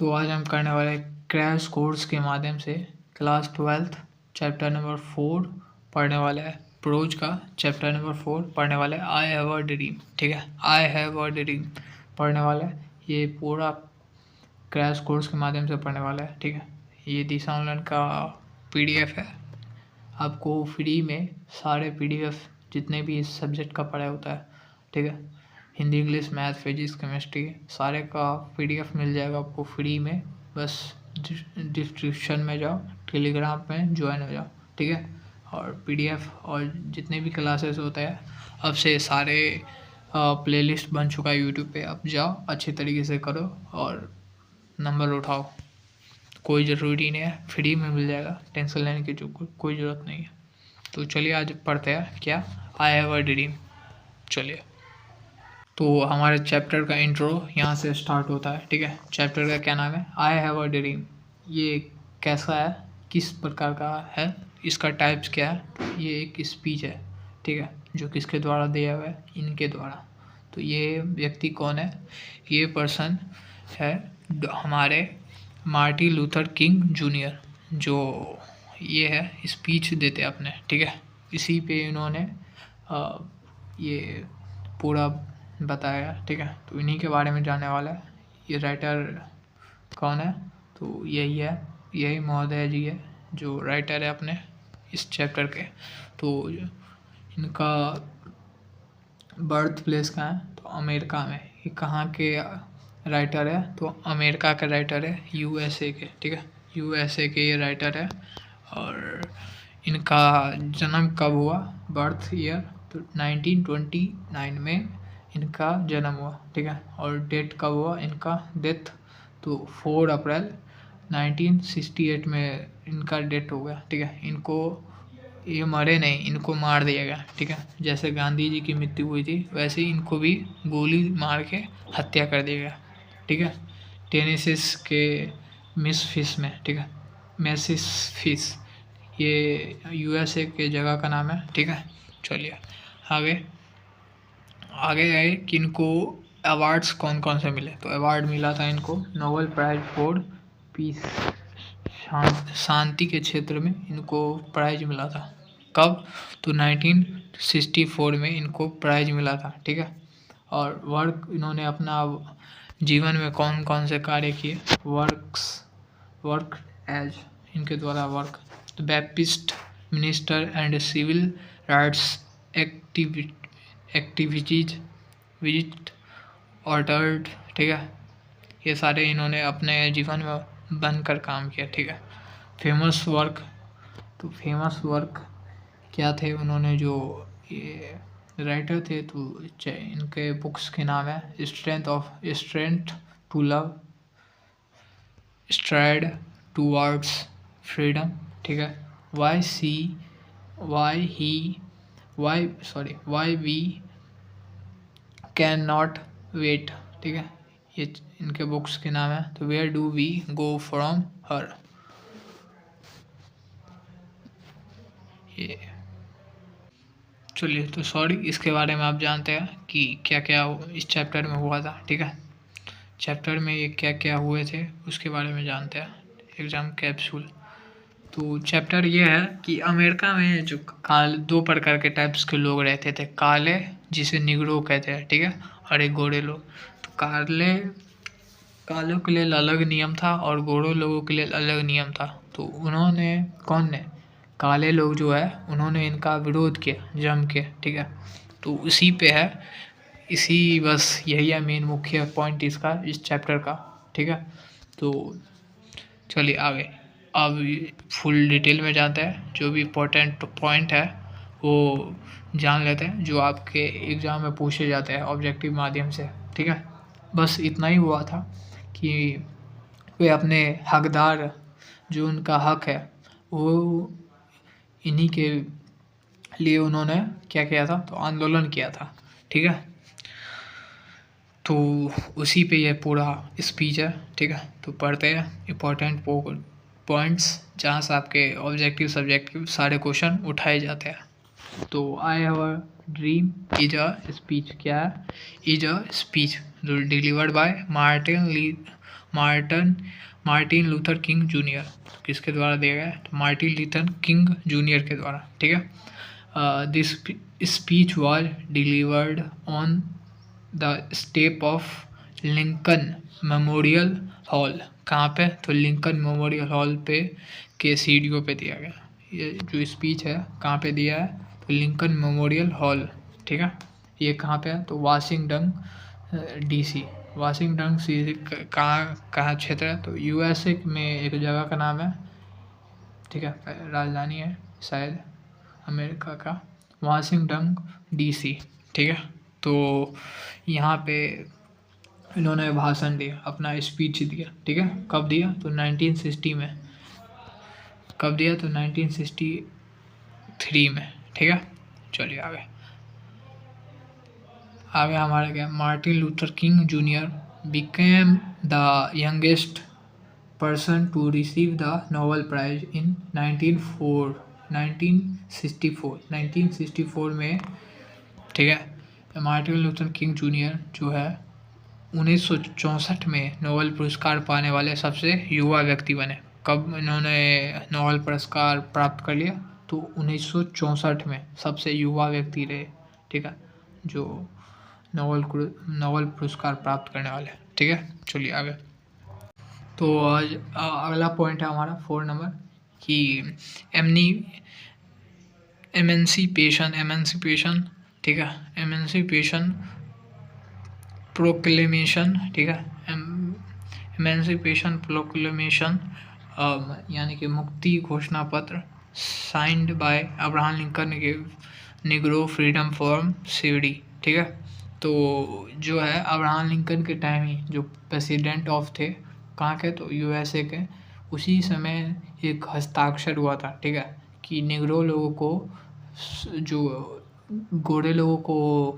तो आज हम करने वाले क्रैश कोर्स के माध्यम से क्लास 12th चैप्टर नंबर 4 पढ़ने वाला है। प्रोज का चैप्टर नंबर 4 पढ़ने वाला है। आई हैव अ ड्रीम, ठीक है, आई हैव अ ड्रीम पढ़ने वाला है। ये पूरा क्रैश कोर्स के माध्यम से पढ़ने वाला है, ठीक है। ये दिशा ऑनलाइन का PDF है। आपको फ्री में सारे PDF जितने भी इस सब्जेक्ट का पढ़ाई होता है, ठीक है, Hindi, English, math, physics, chemistry, सारे का PDF मिल जाएगा आपको फ्री में। बस डिस्क्रिप्शन में जाओ, टेलीग्राम में ज्वाइन हो जाओ, ठीक है। और PDF और जितने भी क्लासेस होते हैं अब से सारे प्लेलिस्ट बन चुका है यूट्यूब पे। अब जाओ, अच्छे तरीके से करो और नंबर उठाओ। कोई ज़रूरी नहीं है, फ्री में मिल जाएगा, टेंशन लेने की कोई ज़रूरत नहीं है। तो चलिए आज पढ़ते हैं क्या, आई हैव अ ड्रीम। चलिए, तो हमारे चैप्टर का इंट्रो यहाँ से स्टार्ट होता है, ठीक है। चैप्टर का क्या नाम है, आई हैव अ ड्रीम। ये कैसा है, किस प्रकार का है, इसका टाइप्स क्या है। ये एक स्पीच है, ठीक है, जो किसके द्वारा दिया हुआ है, इनके द्वारा। तो ये व्यक्ति कौन है, ये पर्सन है हमारे मार्टिन लूथर किंग जूनियर, जो ये है स्पीच देते अपने, ठीक है। इसी पे इन्होंने ये पूरा बताया, ठीक है। तो इन्हीं के बारे में जानने वाला है। ये राइटर कौन है, तो यही है, यही महोदय जी है जो राइटर है अपने इस चैप्टर के। तो इनका बर्थ प्लेस कहाँ है, तो अमेरिका में। ये कहाँ के राइटर है, तो अमेरिका के राइटर है, USA के, ठीक है, USA के ये राइटर है। और इनका जन्म कब हुआ, बर्थ ईयर, तो 1929 में इनका जन्म हुआ, ठीक है। और डेट कब हुआ इनका, डेथ, तो 4 अप्रैल 1968 में इनका डेथ हो गया, ठीक है। इनको ये मरे नहीं, इनको मार दिया गया, ठीक है। जैसे गांधी जी की मृत्यु हुई थी वैसे ही इनको भी गोली मार के हत्या कर दिया गया, ठीक है। टेनेसिस के मिसफिस में, ठीक है, मैसिसफिस, ये USA के जगह का नाम है, ठीक है। चलिए आगे आगे गए कि इनको अवार्ड्स कौन कौन से मिले। तो अवार्ड मिला था इनको नोबेल प्राइज फॉर पीस, शांति के क्षेत्र में इनको प्राइज मिला था। कब, तो 1964 में इनको प्राइज मिला था, ठीक है। और वर्क इन्होंने अपना जीवन में कौन कौन से कार्य किए, वर्क एज, इनके द्वारा वर्क, तो Baptist minister and civil rights activities, visit ordered, ठीक है। ये सारे इन्होंने अपने जीवन में बनकर काम किया, ठीक है। फेमस वर्क, तो फेमस वर्क क्या थे, उन्होंने जो ये राइटर थे, तो इनके बुक्स के नाम है strength to love, stride towards freedom, ठीक है। Why we can not wait, ठीक है। ये इनके बुक्स के नाम है। तो where do we go from here, ये। चलिए, तो सॉरी, इसके बारे में आप जानते हैं कि क्या क्या इस चैप्टर में हुआ था, ठीक है। चैप्टर में ये क्या क्या हुए थे उसके बारे में जानते हैं, एग्जाम कैप्सूल। तो चैप्टर ये है कि अमेरिका में जो काले, 2 प्रकार के टाइप्स के लोग रहते थे। काले, जिसे निग्रो कहते हैं, ठीक है, और एक गोरे लोग। तो कालों के लिए अलग नियम था और गोरों लोगों के लिए अलग नियम था। तो उन्होंने, कौन ने, काले लोग जो है उन्होंने इनका विरोध किया जम के, ठीक है। तो उसी पे है, इसी बस यही है मेन मुख्य पॉइंट इसका, इस चैप्टर का, ठीक है। तो चलिए आगे, अब फुल डिटेल में जानते हैं, जो भी इम्पोर्टेंट पॉइंट है वो जान लेते हैं, जो आपके एग्ज़ाम में पूछे जाते हैं ऑब्जेक्टिव माध्यम से, ठीक है। बस इतना ही हुआ था कि वे अपने हकदार, जो उनका हक है, वो इन्हीं के लिए उन्होंने क्या किया था, तो आंदोलन किया था, ठीक है। तो उसी पे ये पूरा स्पीच है, ठीक है। तो पढ़ते हैं इम्पोर्टेंट पॉइंट्स, जहाँ से आपके ऑब्जेक्टिव सब्जेक्टिव सारे क्वेश्चन उठाए जाते हैं। तो I have a dream is a speech, क्या है, is a speech delivered by Martin Martin Martin Luther King junior. किसके द्वारा दिया गया है? तो मार्टिन लूथर किंग जूनियर के द्वारा, ठीक है। This speech was delivered on the step of Lincoln memorial hall. कहाँ पे? तो लिंकन मेमोरियल हॉल पे के सीढ़ियों पे दिया गया। ये जो स्पीच है कहाँ पे दिया है? तो लिंकन मेमोरियल हॉल, ठीक है। ये कहाँ पे है? तो वाशिंगटन डीसी। वाशिंगटन सी कहाँ क्षेत्र है? तो यूएसए में एक जगह का नाम है, ठीक है, राजधानी है शायद अमेरिका का, वाशिंगटन डीसी, ठीक है। तो यहाँ पे इन्होंने भाषण दिया, अपना स्पीच दिया, ठीक है। कब दिया? तो 1960 में। कब दिया? तो 1963 में, ठीक है। चलिए आगे हमारा क्या? Martin Luther King junior became the youngest person to receive the Nobel Prize in 1964 में, ठीक है। मार्टिन लूथर किंग जूनियर जो है 1964 में नोबेल पुरस्कार पाने वाले सबसे युवा व्यक्ति बने। कब इन्होंने नोबेल पुरस्कार प्राप्त कर लिया? तो 1964 में सबसे युवा व्यक्ति रहे, ठीक है, जो नोबेल पुरस्कार प्राप्त करने वाले, ठीक है। चलिए आगे। तो आज अगला पॉइंट है हमारा 4 नंबर कि एमेंसिपेशन, ठीक है, एमेंसिपेशन प्रोक्लेमेशन, ठीक है, एमेंसिपेशन प्रोक्लेमेशन यानी कि मुक्ति घोषणा पत्र साइंड बाय अब्राहम लिंकन के निग्रो फ्रीडम फॉर्म सीडी, ठीक है। तो जो है अब्राहम लिंकन के टाइम ही जो प्रेसिडेंट ऑफ थे कहाँ के? तो यूएसए के, उसी समय एक हस्ताक्षर हुआ था, ठीक है, कि निग्रो लोगों को, जो गोरे लोगों को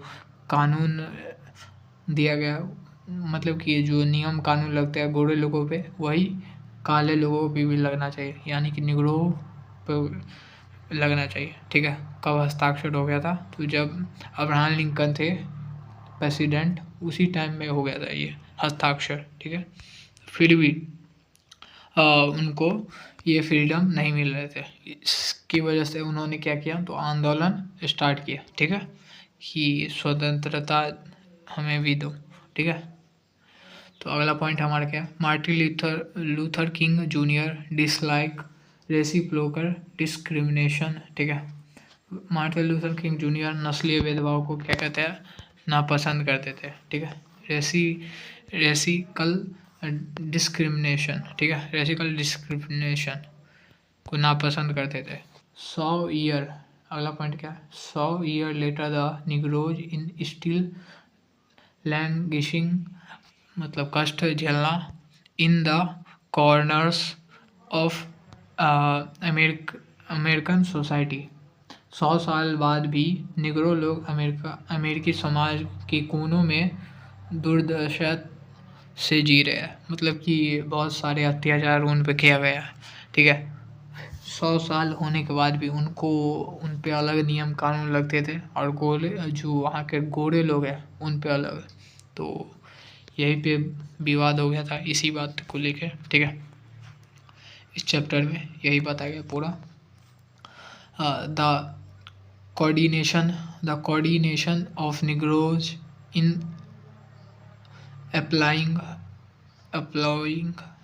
कानून दिया गया, मतलब कि जो नियम कानून लगते हैं गोरे लोगों पे वही काले लोगों पे भी लगना चाहिए, यानी कि निग्रो पे लगना चाहिए, ठीक है। कब हस्ताक्षर हो गया था? तो जब अब्राहम लिंकन थे प्रेसिडेंट, उसी टाइम में हो गया था ये हस्ताक्षर, ठीक है। फिर भी उनको ये फ्रीडम नहीं मिल रहे थे, इसकी वजह से उन्होंने क्या किया? तो आंदोलन स्टार्ट किया, ठीक है, कि स्वतंत्रता हमें भी दो, ठीक है। तो अगला पॉइंट हमारा क्या? Martin Luther King junior dislike reciprocal discrimination, ठीक है। मार्टिन लूथर किंग जूनियर नस्लीय भेदभाव को क्या कहते हैं? नापसंद करते थे, ठीक है। रेसिकल डिस्क्रिमिनेशन, ठीक है, रेसिकल डिस्क्रिमिनेशन को नापसंद करते थे। 100 ईयर, अगला पॉइंट क्या है? 100 year later the Negroes in still languishing, मतलब कष्ट झेलना, in the corners of American society. 100 साल बाद भी निग्रो लोग अमेरिकी समाज के कोनों में दुर्दशा से जी रहे हैं, मतलब कि बहुत सारे अत्याचार उन पे किया गया है, ठीक है। 100 साल होने के बाद भी उन पे अलग नियम कानून लगते थे, और गोरे जो वहाँ के गोरे लोग हैं उन पे अलग। तो यहीं पे विवाद हो गया था इसी बात को लेकर, ठीक है। इस चैप्टर में यही बताया गया पूरा। The coordination of Negroes in applying,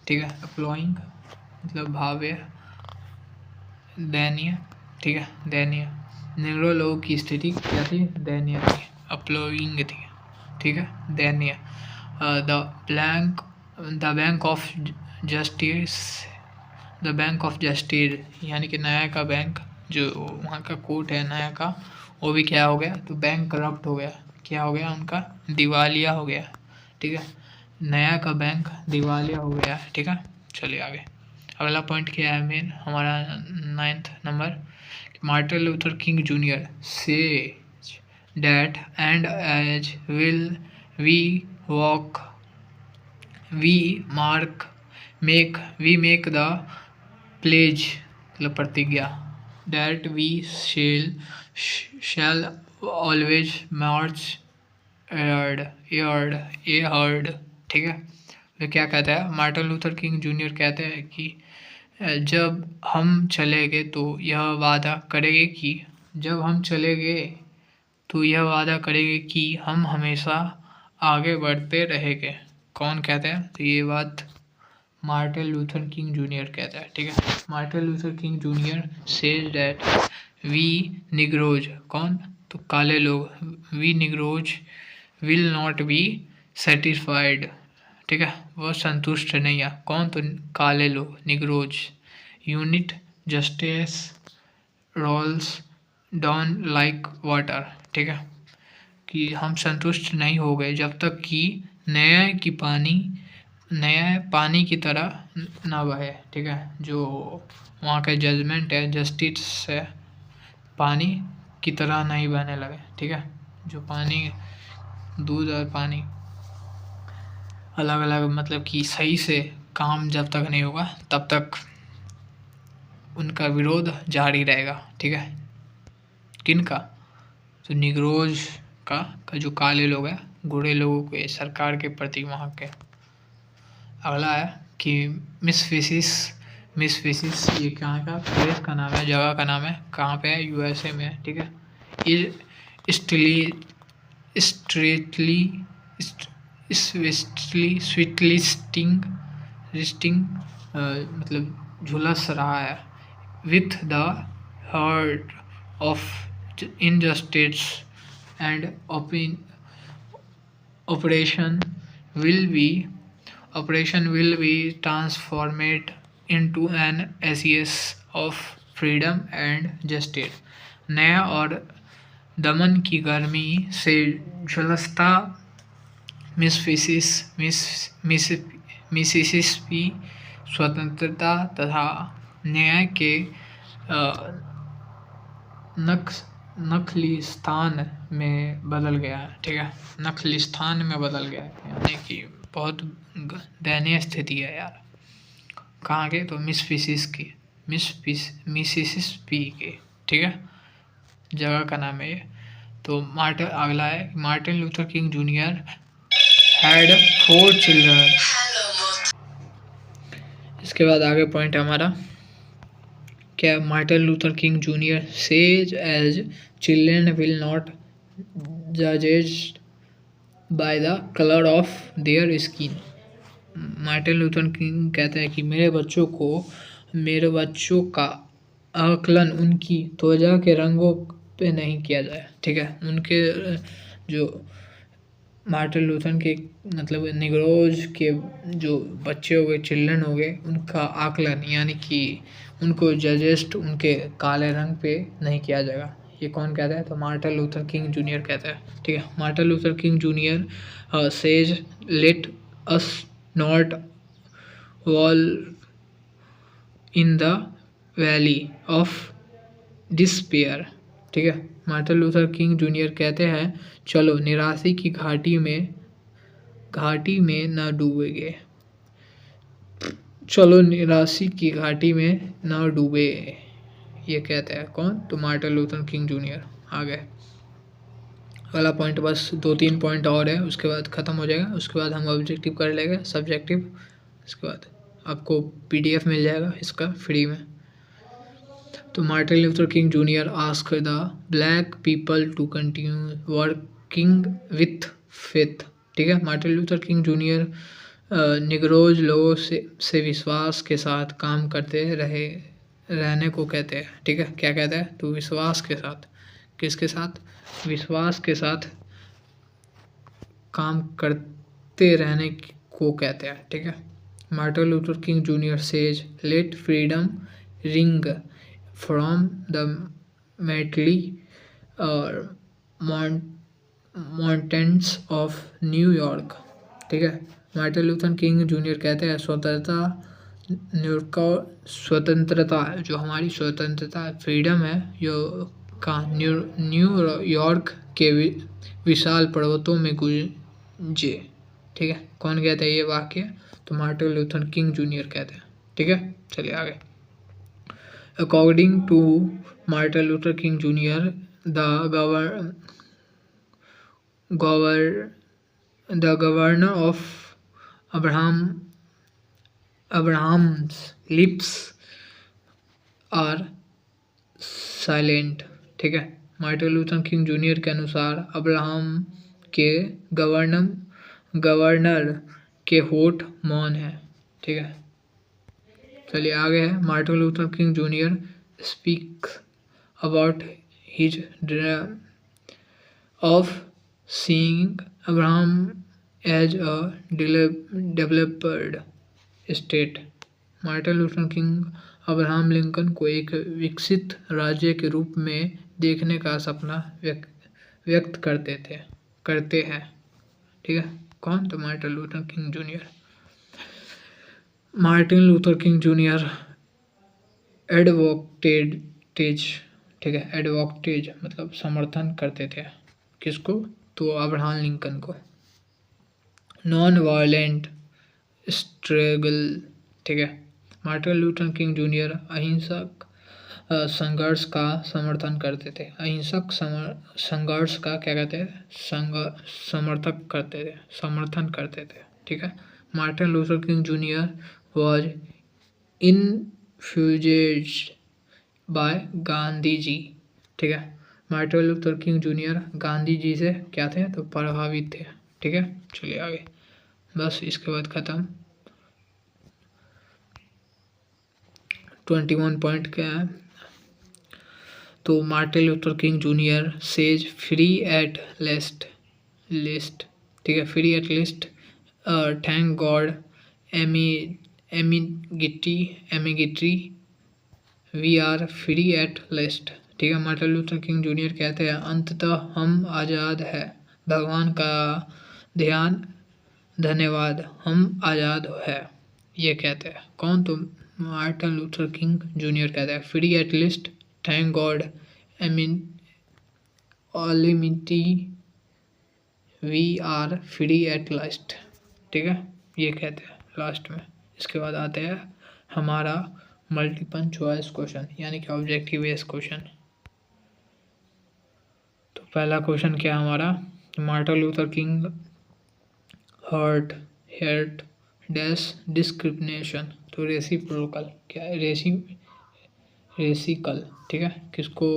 ठीक है, अप्लाइंग मतलब भाव्य, दयनीय, ठीक है, दयनीय। निग्रो लोगों की स्थिति क्या थी? दयनीय थी, अप्लाइंग थी, ठीक है, दयनीय। द बैंक ऑफ जस्टिस यानी कि न्याय का बैंक, जो वहाँ का कोर्ट है न्याय का, वो भी क्या हो गया? तो बैंक करप्ट हो गया। क्या हो गया? उनका दिवालिया हो गया, ठीक है, न्याय का बैंक दिवालिया हो गया, ठीक है। चलिए आगे। अगला पॉइंट क्या है मेन हमारा 9th number? Martin Luther King junior से that and as will we walk we make the pledge, मतलब प्रतिज्ञा, that we shall always march ahead, ठीक है, वे क्या कहता है, मार्टिन लूथर किंग जूनियर कहते हैं कि जब हम चले गए तो यह वादा करेंगे कि जब हम चले गए तो यह वादा करेंगे कि हम हमेशा आगे बढ़ते रहेंगे। कौन कहते हैं, तो ये बात मार्टिन लूथर किंग जूनियर कहता है। ठीक है, Martin Luther King junior says that we negroes, कौन, तो काले लोग, we negroes will not be satisfied. ठीक है, वह संतुष्ट नहीं है। कौन, तो काले लोग, negroes. Until justice rolls down like water. ठीक है, कि हम संतुष्ट नहीं हो गए जब तक कि न्याय पानी की तरह ना बहे। ठीक है, जो वहाँ का जजमेंट है, जस्टिस है, पानी की तरह नहीं बहने लगे। ठीक है, जो पानी, दूध और पानी अलग अलग, मतलब कि सही से काम जब तक नहीं होगा तब तक उनका विरोध जारी रहेगा। ठीक है, किनका, तो निग्रोज का जो काले लोग हैं, गोरे लोगों के सरकार के प्रति वहाँ के। अगला है कि मिस फिशिस ये कहाँ का प्लेस का नाम है, जगह का नाम है, कहाँ पे है, यूएसए में है। ठीक है, ये स्ट्रेटली स्वीटलिस्टिंग लिस्टिंग मतलब झुलस रहा है with the hurt of injustice and operation will be operation will be transformed into an SES of freedom and justice। न्याय और दमन की गर्मी से झुलसता मिसिसिपी स्वतंत्रता तथा न्याय के नखलिस्तान में बदल गया है। ठीक है, नखलिस्तान में बदल गया है, यानी कि बहुत दयनीय स्थिति है यार। कहाँ के, तो मिसिसिपी के। ठीक है, जगह का नाम है ये। तो अगला है, Martin Luther King junior had 4 children. इसके बाद आगे पॉइंट हमारा क्या, Martin Luther King junior says as children will not judged by the colour of their skin. Martin Luther King कहते हैं कि मेरे बच्चों का आकलन उनकी त्वचा के रंगों पे नहीं किया जाए। ठीक है, उनके जो मार्टिन लूथर के मतलब निग्रोज के जो बच्चे हो गए, चिल्ड्रन हो गए, उनका आकलन यानी कि उनको जजेस्ट उनके काले रंग पे नहीं किया जाएगा। ये कौन कहता है, तो मार्टिन लूथर किंग जूनियर कहता है। ठीक है, Martin Luther King junior says late us not wall in the valley of despair. ठीक है, मार्टिन लूथर किंग जूनियर कहते हैं चलो निराशा की घाटी में न डूबेंगे, चलो निराशा की घाटी में न डूबे। ये कहते हैं कौन, तो मार्टिन लूथर किंग जूनियर। आगे अगला पॉइंट बस 2-3 पॉइंट और है, उसके बाद ख़त्म हो जाएगा। उसके बाद हम ऑब्जेक्टिव कर लेंगे, सब्जेक्टिव। उसके बाद आपको PDF मिल जाएगा इसका फ्री में। तो Martin Luther King junior ask the black people to continue working with faith. ठीक है, Martin Luther King junior negroes लोगों से विश्वास के साथ काम करते रहने को कहते हैं। ठीक है, क्या कहते हैं, तो विश्वास के साथ, किसके साथ, विश्वास के साथ काम करते रहने को कहते हैं। ठीक है, Martin Luther King junior says let freedom ring from the mighty mountains of New York. ठीक है, मार्टिन लूथर किंग जूनियर कहते हैं स्वतंत्रता जो हमारी स्वतंत्रता फ्रीडम है, जो का न्यूयॉर्क के विशाल पर्वतों में गूंजे। ठीक है, कौन कहता है ये वाक्य, तो मार्टिन लूथर किंग जूनियर कहते हैं। ठीक है, चलिए आगे। According to Martin Luther King junior the governor of Abraham Abraham's lips are silent. ठीक है, मार्टिन लूथर किंग जूनियर के अनुसार अब्राहम के गवर्नर के होठ मौन है। ठीक है, चलिए आगे है। Martin Luther King junior speak about his dream of seeing Abraham as a developed state। Martin Luther king Abraham Lincoln को एक विकसित राज्य के रूप में देखने का सपना व्यक्त करते हैं। ठीक है, कौन? तो Martin Luther King junior. Martin Luther King junior advocates. ठीक है, एडवोकेटेज मतलब समर्थन करते थे किसको? तो अब्राहम लिंकन को। Non violent struggle. ठीक है, मार्टिन लूथर किंग जूनियर अहिंसक संघर्ष का समर्थन करते थे। अहिंसक संघर्ष का क्या कहते हैं? समर्थन करते थे। ठीक है, Martin Luther King junior was influenced by Gandhi ji. ठीक है, Martin Luther King junior Gandhi ji से क्या थे? तो प्रभावित थे। ठीक है, चलिए आगे, बस इसके बाद खत्म। 21 पॉइंट क्या है? तो Martin Luther King junior says free at last. ठीक है, free at last thank God एमिगिट्री we are free at last. ठीक है, मार्टिन लूथर किंग जूनियर कहते हैं अंततः हम आज़ाद है, भगवान का धन्यवाद हम आज़ाद है, ये कहते हैं कौन? तो मार्टिन लूथर किंग जूनियर कहते हैं free at last thank God almighty we are free at last. ठीक है, ये कहते हैं लास्ट में। इसके बाद आते हैं हमारा मल्टीपल चॉइस क्वेश्चन यानी कि ऑब्जेक्टिव बेस्ड क्वेश्चन। तो पहला क्वेश्चन क्या है हमारा? Martin Luther King hurt dash discrimination. तो रेसिप्रोकल क्या है? रेसिकल। ठीक है, किसको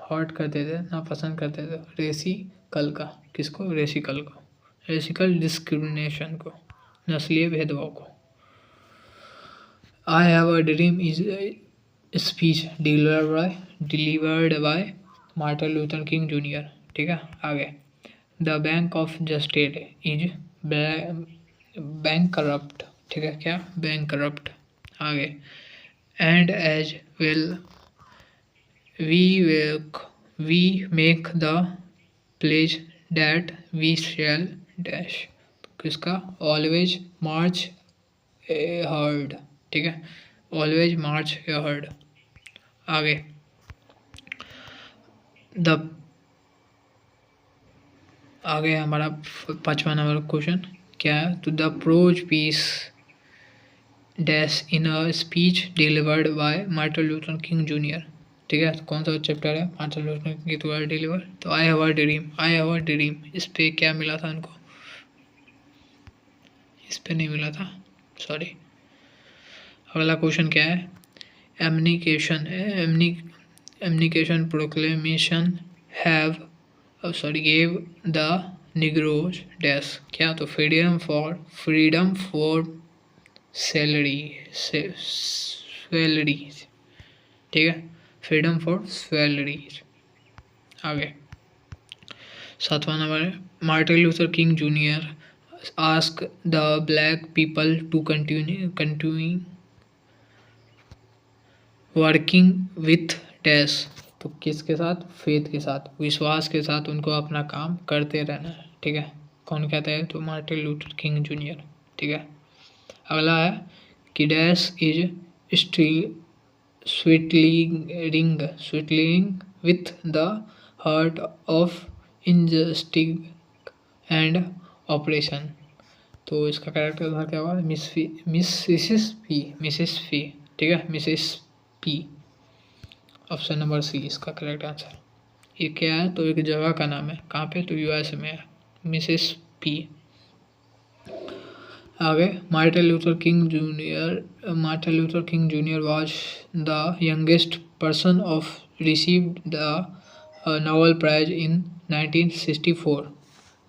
हर्ट करते थे, ना पसंद करते थे? रेसिकल का। किसको? रेसिकल को। रेसिकल डिस्क्रिमिनेशन को, नस्लीय भेदभाव को। I have a dream is speech delivered by Martin Luther King junior. ठीक है, आगे the bank of justice is bankrupt. ठीक है, क्या? Bankrupt. आगे and as well we make the pledge that we shall dash. किसका? Always march ahead. ठीक है, ऑलवेज मार्च ए हर्ड। आगे आगे हमारा 5वां नंबर क्वेश्चन क्या है? तो the prose piece dash in a speech delivered by Martin Luther King junior. ठीक है, तो कौन सा चैप्टर है मार्टिन लूथर किंग द्वारा डिलीवर? तो आई हैव अ ड्रीम। इस पे क्या मिला था उनको? इस पे नहीं मिला था, सॉरी। अगला क्वेश्चन क्या है? Emancipation proclamation gave the Negroes dash. क्या? तो फ्रीडम फॉर सैलरी। ठीक है, फ्रीडम फॉर सैलरी। आगे 7वां नंबर है Martin Luther King junior ask the black people to continue working with dash. तो किसके साथ? फेथ के साथ, विश्वास के साथ उनको अपना काम करते रहना है। ठीक है, कौन कहता है? तो मार्टिन लूथर किंग जूनियर। ठीक है, अगला है कि dash is sweltering with the heart of injustice and operation. तो इसका कैरेक्टर था क्या हुआ? Mrs P. ठीक है, Mrs P. Option number C इसका करेक्ट आंसर। ये क्या है? तो एक जगह का नाम है। कहाँ पे? तो यूएस में है, मिसिस पी। आगे Martin Luther King Junior was the youngest person of received the Nobel prize in 1964।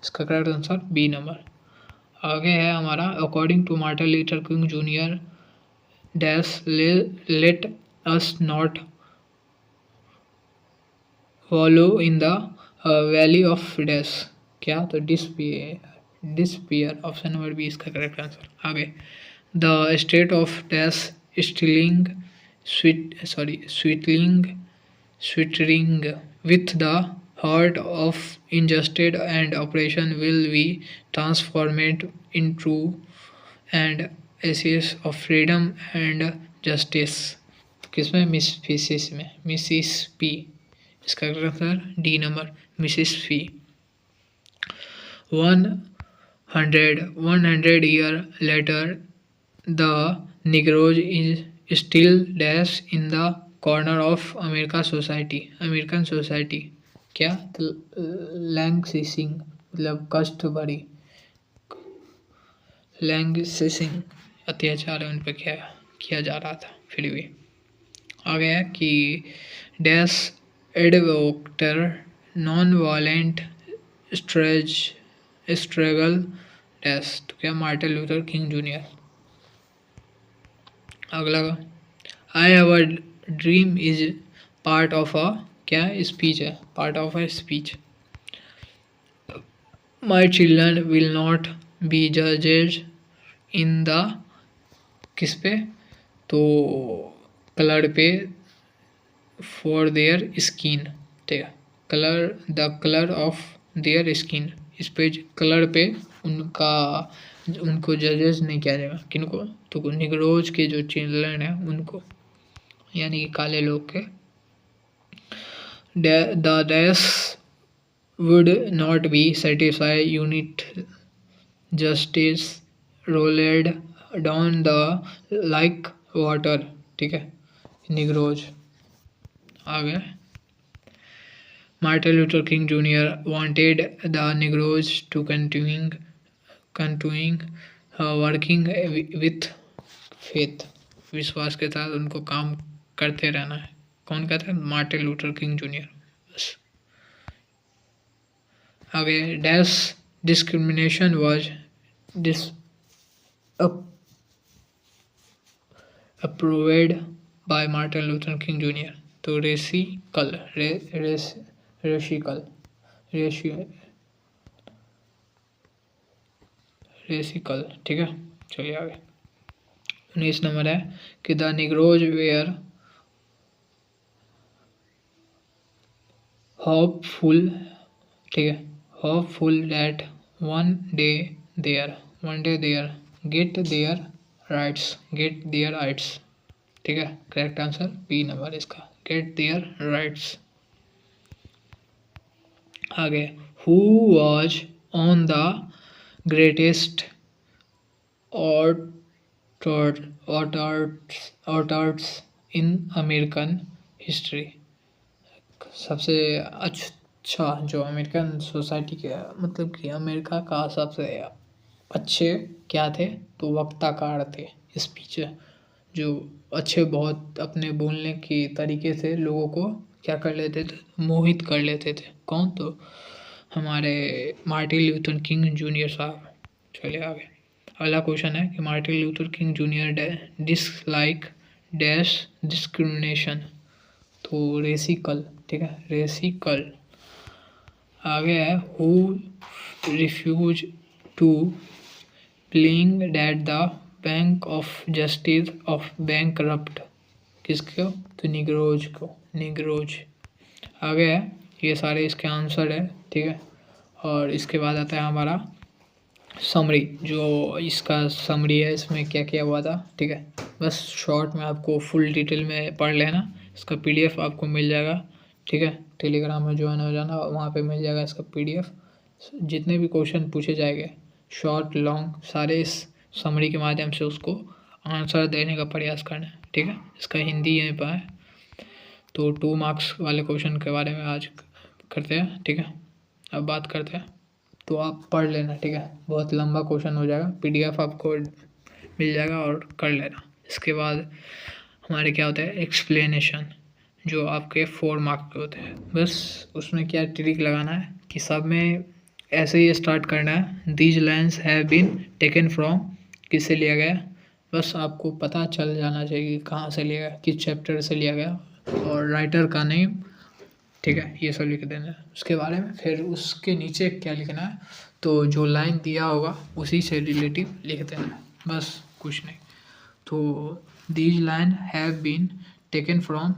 इसका करेक्ट आंसर बी नंबर। आगे है हमारा according to Martin Luther King Junior dash let us not wallow in the valley of dash. क्या तो despair option number B इसका correct answer. आगे the state of dash stealing sweltering with the heart of injustice and oppression will be transformed into and ashes of freedom and justice। किसमें Mrs में Mrs P. इसका answer D number Mrs P. 100 year later the Negroes is still dash in the corner of American society। क्या लैंगसिंग मतलब कष्ट भरी लैंगसिंग अत्याचार उन पर क्या किया जा रहा था। फिर भी आ गया कि dash advocator non violent struggle dash. तो क्या मार्टिन लूथर किंग जूनियर। अगला I have a dream is part of a क्या स्पीच है part of a speech. My children will not be जजेज इन द किस पे तो कलर पे फॉर देयर स्किन। ठीक है कलर ऑफ देयर स्किन। इस पे कलर पे उनको जजेस नहीं किया जाएगा। किनको तो निग्रोज के जो चिल्ड्रन है उनको यानी कि काले लोग के। The dash would not be satisfied unit justice rolled down the like water। ठीक है निग्रोज। आगे Martin Luther King junior wanted the Negroes to continuing working with faith। विश्वास के साथ उनको काम करते रहना है। कौन कहता है मार्टिन लूथर किंग जूनियर। बस आगे dash discrimination was approved by Martin Luther King junior. तो रेसिकल। ठीक है चलिए आगे 19 नंबर है कि द निग्रोज वेयर होपफुल। ठीक है hopeful that one day there get their rights. ठीक है करेक्ट आंसर बी नंबर इसका गेट देयर राइट्स। आगे who was on the greatest orators in American history. सबसे अच्छा जो अमेरिकन सोसाइटी के मतलब कि अमेरिका का सबसे अच्छे क्या थे तो वक्ताकार थे। स्पीच जो अच्छे बहुत अपने बोलने के तरीके से लोगों को क्या कर लेते थे मोहित कर लेते थे। कौन तो हमारे मार्टिन लूथर किंग जूनियर साहब। चलिए आगे अगला क्वेश्चन है कि Martin Luther King junior dislike dash discrimination. तो रेसिकल। ठीक है रेसिकल। आगे है who refuse to playing that the bank of justice of bankrupt. किसको तो निग्रोज। आगे है ये सारे इसके आंसर है। ठीक है और इसके बाद आता है हमारा समरी। जो इसका समरी है इसमें क्या क्या हुआ था। ठीक है बस शॉर्ट में आपको फुल डिटेल में पढ़ लेना। इसका पीडीएफ आपको मिल जाएगा। ठीक है टेलीग्राम में ज्वाइन हो जाना वहाँ पे मिल जाएगा इसका पीडीएफ। जितने भी क्वेश्चन पूछे जाएंगे शॉर्ट लॉन्ग सारे इस समरी के माध्यम से उसको आंसर देने का प्रयास करना है। ठीक है इसका हिंदी यहीं पर है तो 2 मार्क्स वाले क्वेश्चन के बारे में आज करते हैं। ठीक है अब बात करते हैं तो आप पढ़ लेना, ठीक है। बहुत लंबा क्वेश्चन हो जाएगा, PDF आपको मिल जाएगा और कर लेना। इसके बाद हमारे क्या होता है, एक्सप्लेनेशन, जो आपके 4 मार्क के होते हैं। बस उसमें क्या ट्रिक लगाना है कि सब में ऐसे ही स्टार्ट करना है। These lines have been taken from, किससे लिया गया, बस आपको पता चल जाना चाहिए कि कहाँ से लिया गया, किस चैप्टर से लिया गया, और राइटर का नेम, ठीक है, ये सब लिख देना है उसके बारे में। फिर उसके नीचे क्या लिखना है, तो जो लाइन दिया होगा उसी से रिलेटिव लिख देना है, बस कुछ नहीं। तो these line have been taken from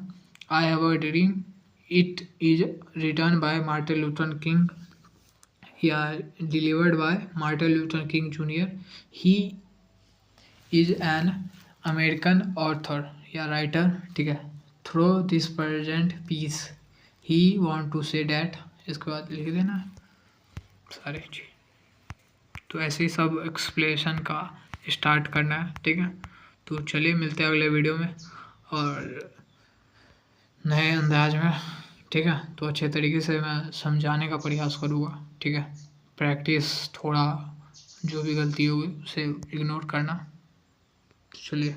I Have a Dream. It is written by Martin Luther King. Delivered by Martin Luther King Jr. He is an American author या writer, ठीक है। Through this present piece, he want to say that, इसके बाद लिख देना सारे चीज। तो ऐसे ही सब एक्सप्लेनेशन का स्टार्ट करना है, ठीक है। तो चलिए मिलते हैं अगले वीडियो में और नए अंदाज में, ठीक है। तो अच्छे तरीके से मैं समझाने का प्रयास करूँगा, ठीक है। प्रैक्टिस थोड़ा, जो भी गलती होगी उसे इग्नोर करना। चलिए।